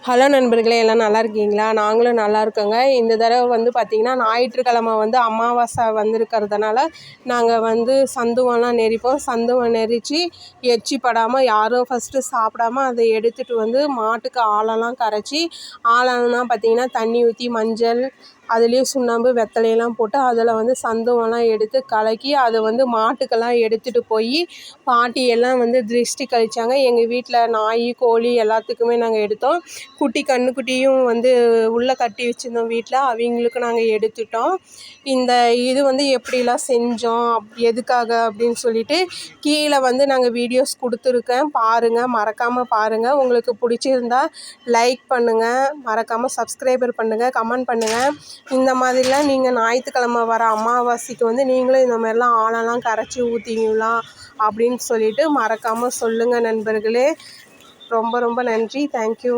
Hello நண்பர்களே, எல்லாம் நல்லா இருக்கீங்களா? நாங்களும் நல்லா இருக்கோங்க. இந்த தடவை பார்த்திங்கன்னா ஞாயிற்றுக்கிழமை அமாவாசை வந்திருக்கிறதுனால நாங்கள் சந்துவம்லாம் நெரிப்போம். சந்துவம் நெரித்து எச்சி படாமல் யாரும் ஃபஸ்ட்டு சாப்பிடாம அதை எடுத்துகிட்டு மாட்டுக்கு ஆலெல்லாம் கரைச்சி, ஆலம்னா பார்த்திங்கன்னா தண்ணி ஊற்றி மஞ்சள் அதுலேயும் சுண்ணாம்பு வெத்தலையெல்லாம் போட்டு அதில் சந்துவம்லாம் எடுத்து கலக்கி அதை மாட்டுக்கெல்லாம் எடுத்துகிட்டு போய் பாட்டியெல்லாம் திருஷ்டி கழிச்சாங்க. எங்கள் வீட்டில் நாய் கோழி எல்லாத்துக்குமே நாங்கள் எடுத்தோம். குட்டி கன்றுக்குட்டியும் உள்ளே கட்டி வச்சுருந்தோம் வீட்டில், அவங்களுக்கும் நாங்கள் எடுத்துட்டோம். இந்த இது எப்படிலாம் செஞ்சோம் எதுக்காக அப்படின்னு சொல்லிட்டு கீழே நாங்கள் வீடியோஸ் கொடுத்துருக்கேன், பாருங்கள், மறக்காமல் பாருங்கள். உங்களுக்கு பிடிச்சிருந்தா லைக் பண்ணுங்கள், மறக்காமல் சப்ஸ்கிரைபர் பண்ணுங்கள், கமெண்ட் பண்ணுங்கள். இந்த மாதிரிலாம் நீங்கள் ஞாயிற்றுக்கிழமை வர அமாவாசைக்கு நீங்களும் இந்த மாதிரிலாம் ஆலெல்லாம் கரைச்சி ஊற்றிங்களா அப்படின்னு சொல்லிட்டு மறக்காமல் சொல்லுங்கள் நண்பர்களே. ரொம்ப ரொம்ப நன்றி. தேங்க்யூ.